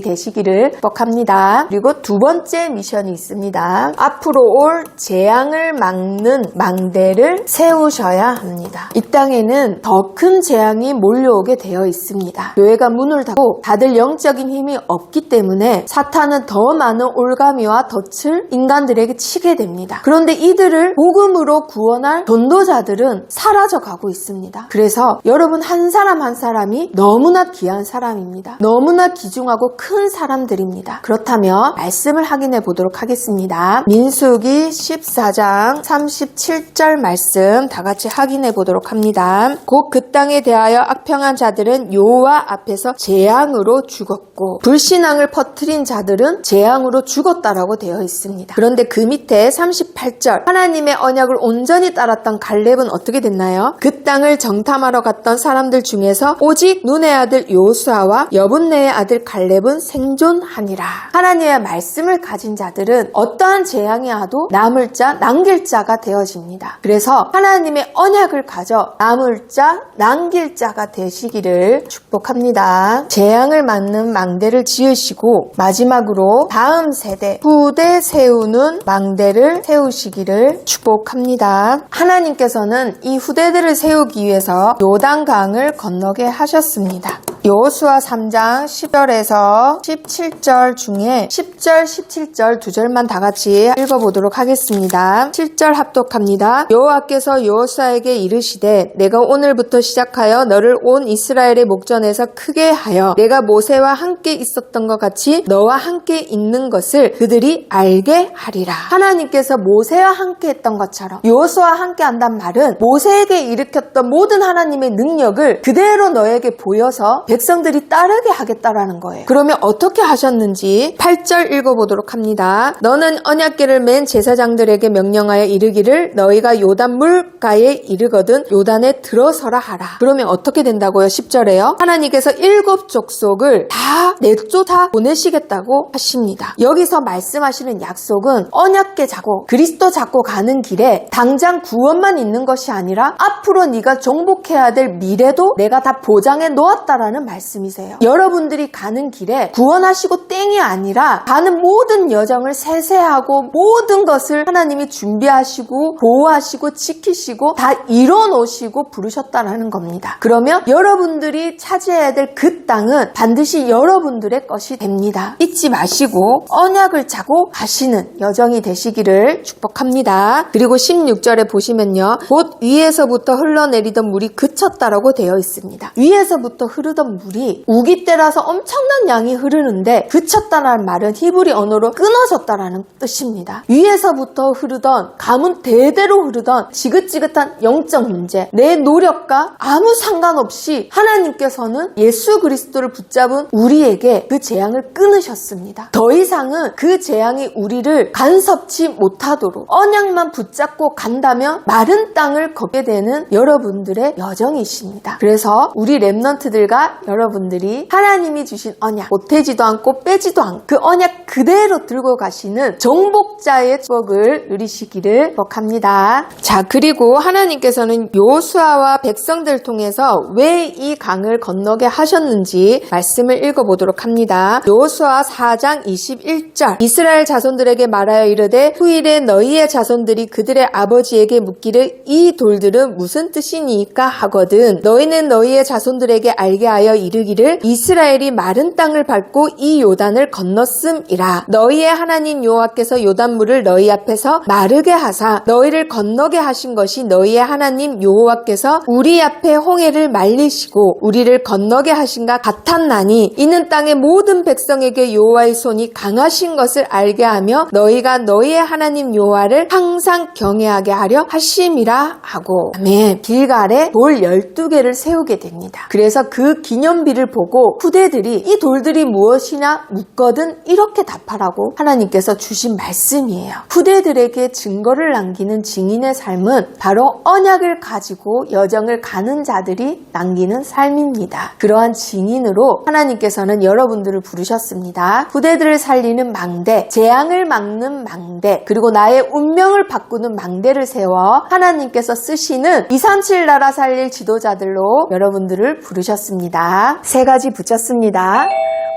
되시기를 축복합니다. 그리고 두 번째 미션이 있습니다. 앞으로 올 재앙을 막는 망대를 세우셔야 합니다. 이 땅에는 더 큰 재앙이 몰려오게 되어 있습니다. 교회가 문을 닫고 다들 영적인 힘이 없기 때문에 사탄은 더 많은 올가미와 덫을 인간들에게 치게 됩니다. 그런데 이들을 복음으로 구원할 전도자들은 사라져가고 있습니다. 그래서 여러분 한 사람 한 사람이 너무나 귀한 사람입니다. 너무나 귀중하고 큰 사람들입니다. 그렇다면 말씀을 확인해 보도록 하겠습니다. 민수기 14장 37절 말씀 다 같이 확인해 보도록 합니다. 곧 그 땅에 대하여 악평한 자들은 여호와 앞에서 재앙으로 죽었고 불신앙을 퍼뜨린 자들은 재앙으로 죽었다라고 되어 있습니다. 그런데 그 밑에 38절 하나님의 언약을 온전히 따랐던 갈렙은 어떻게 됐나요? 그 땅을 정탐하러 갔던 사람들 중에서 오직 눈의 아들 여호수아와 여분네의 아들 갈렙은 생존하니라. 하나님의 말씀을 가진 자들은 어떠한 재앙이 와도 남을 자 남길 자가 되어집니다. 그래서 하나님의 언약을 가져 남을 자 남길 자가 되시기를 축복합니다. 재앙을 막는 망대를 지으시고 마지막으로 다음 세대 후대 세우는 망대를 세우시기를 축복합니다. 하나님께서는 이 후대들을 세우기 위해서 요단강을 건너게 하셨습니다. 여호수아 3장 10절에서 17절 중에 10절, 17절 두 절만 다 같이 읽어보도록 하겠습니다. 7절 합독합니다. 여호와께서 여호수아에게 이르시되 내가 오늘부터 시작하여 너를 온 이스라엘의 목전에서 크게 하여 내가 모세와 함께 있었던 것 같이 너와 함께 있는 것을 그들이 알게 하리라. 하나님께서 모세와 함께 했던 것처럼 여호수아와 함께 한단 말은 모세에게 일으켰던 모든 하나님의 능력을 그대로 너에게 보여서 백성들이 따르게 하겠다라는 거예요. 그러면 어떻게 하셨는지 8절 읽어보도록 합니다. 너는 언약궤를 맨 제사장들에게 명령하여 이르기를 너희가 요단 물가에 이르거든 요단에 들어서라 하라. 그러면 어떻게 된다고요? 10절에요. 하나님께서 7 족속을 다 내쫓아 보내시겠다고 하십니다. 여기서 말씀하시는 약속은 언약궤 잡고 그리스도 잡고 가는 길에 당장 구원만 있는 것이 아니라 앞으로 네가 정복해야 될 미래도 내가 다 보장해 놓았다라는 말씀이세요. 여러분들이 가는 길에 구원하시고 땡이 아니라 가는 모든 여정을 세세하고 모든 것을 하나님이 준비하시고 보호하시고 지키시고 다 이뤄놓으시고 부르셨다는 겁니다. 그러면 여러분들이 차지해야 될 그 땅은 반드시 여러분들의 것이 됩니다. 잊지 마시고 언약을 차고 가시는 여정이 되시기를 축복합니다. 그리고 16절에 보시면요. 곧 위에서부터 흘러내리던 물이 그쳤다라고 되어 있습니다. 위에서부터 흐르던 흘렀던 물이 우기 때라서 엄청난 양이 흐르는데 그쳤다라는 말은 히브리 언어로 끊어졌다라는 뜻입니다. 위에서부터 흐르던 가문 대대로 흐르던 지긋지긋한 영적 문제, 내 노력과 아무 상관없이 하나님께서는 예수 그리스도를 붙잡은 우리에게 그 재앙을 끊으셨습니다. 더 이상은 그 재앙이 우리를 간섭치 못하도록 언약만 붙잡고 간다면 마른 땅을 걷게 되는 여러분들의 여정이십니다. 그래서 우리 랩넌트들과 여러분들이 하나님이 주신 언약 보태지도 않고 빼지도 않고 그 언약 그대로 들고 가시는 정복자의 축복을 누리시기를 축복합니다. 자, 그리고 하나님께서는 요수아와 백성들을 통해서 왜 이 강을 건너게 하셨는지 말씀을 읽어보도록 합니다. 요수아 4장 21절 이스라엘 자손들에게 말하여 이르되 후일에 너희의 자손들이 그들의 아버지에게 묻기를 이 돌들은 무슨 뜻이니까 하거든 너희는 너희의 자손들에게 알게 하여 이르기를 이스라엘이 마른 땅을 밟고 이 요단을 건넜음이라. 너희의 하나님 여호와께서 요단물을 너희 앞에서 마르게 하사 너희를 건너게 하신 것이 너희의 하나님 여호와께서 우리 앞에 홍해를 말리시고 우리를 건너게 하신가 같았나니 이는 땅의 모든 백성에게 여호와의 손이 강하신 것을 알게 하며 너희가 너희의 하나님 여호와를 항상 경외하게 하려 하심이라 하고. 아멘. 길갈에 돌 12개를 세우게 됩니다. 그래서 그 기념비를 보고 후대들이 이 돌들이 무엇이냐 묻거든 이렇게 답하라고 하나님께서 주신 말씀이에요. 후대들에게 증거를 남기는 증인의 삶은 바로 언약을 가지고 여정을 가는 자들이 남기는 삶입니다. 그러한 증인으로 하나님께서는 여러분들을 부르셨습니다. 후대들을 살리는 망대, 재앙을 막는 망대, 그리고 나의 운명을 바꾸는 망대를 세워 하나님께서 쓰시는 237 나라 살릴 지도자들로 여러분들을 부르셨습니다. 3가지 붙였습니다.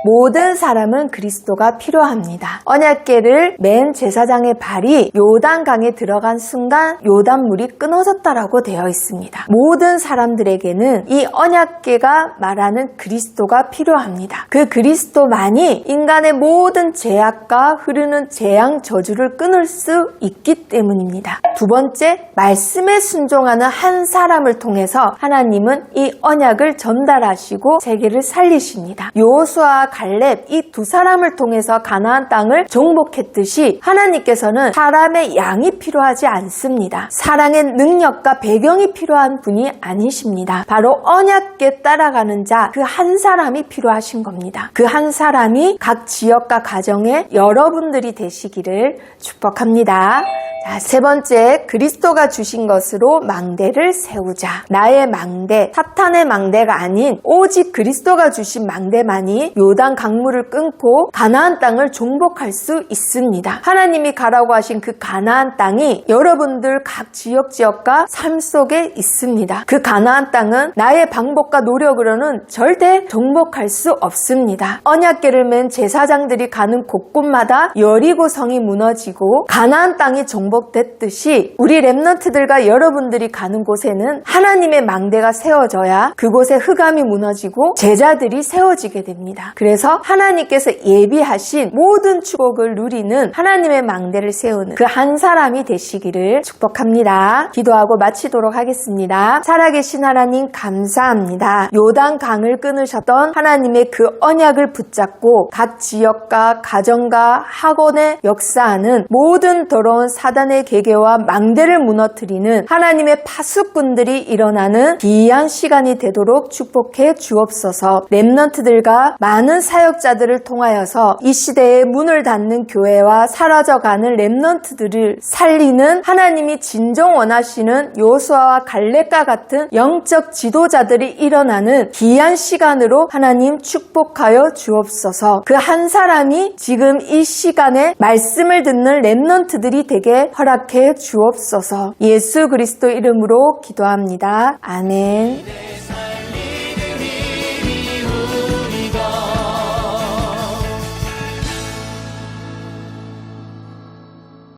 모든 사람은 그리스도가 필요합니다. 언약궤를 맨 제사장의 발이 요단강에 들어간 순간 요단물이 끊어졌다라고 되어 있습니다. 모든 사람들에게는 이 언약궤가 말하는 그리스도가 필요합니다. 그 그리스도만이 인간의 모든 죄악과 흐르는 재앙 저주를 끊을 수 있기 때문입니다. 2번째, 말씀에 순종하는 한 사람을 통해서 하나님은 이 언약을 전달하시고 세계를 살리십니다. 여호수아 갈렙 이 2 사람을 통해서 가나안 땅을 정복했듯이 하나님께서는 사람의 양이 필요하지 않습니다. 사랑의 능력과 배경이 필요한 분이 아니십니다. 바로 언약궤 따라가는 자 그 한 사람이 필요하신 겁니다. 그 한 사람이 각 지역과 가정에 여러분들이 되시기를 축복합니다. 자, 3번째, 그리스도가 주신 것으로 망대를 세우자. 나의 망대, 사탄의 망대가 아닌 오직 그리스도가 주신 망대만이 요단 강물을 끊고 가나안 땅을 정복할 수 있습니다. 하나님이 가라고 하신 그 가나안 땅이 여러분들 각 지역과 삶 속에 있습니다. 그 가나안 땅은 나의 방법과 노력으로는 절대 정복할 수 없습니다. 언약궤를 맨 제사장들이 가는 곳곳마다 여리고 성이 무너지고 가나안 땅이 정복됐듯이 우리 랩넌트들과 여러분들이 가는 곳에는 하나님의 망대가 세워져야 그곳에 흑암이 무너지고 제자들이 세워지게 됩니다. 그래서 하나님께서 예비하신 모든 축복을 누리는 하나님의 망대를 세우는 그 한 사람이 되시기를 축복합니다. 기도하고 마치도록 하겠습니다. 살아계신 하나님 감사합니다. 요단 강을 끊으셨던 하나님의 그 언약을 붙잡고 각 지역과 가정과 학원에 역사하는 모든 더러운 사단의 계계와 망대를 무너뜨리는 하나님의 파수꾼들이 일어나는 귀한 시간이 되도록 축복해 주옵소서. 랩넌트들과 많은 사역자들을 통하여서 이 시대에 문을 닫는 교회와 사라져가는 랩넌트들을 살리는 하나님이 진정 원하시는 요수아와 갈렙과 같은 영적 지도자들이 일어나는 귀한 시간으로 하나님 축복하여 주옵소서. 그 한 사람이 지금 이 시간에 말씀을 듣는 랩넌트들이 되게 허락해 주옵소서. 예수 그리스도 이름으로 기도합니다. 아멘.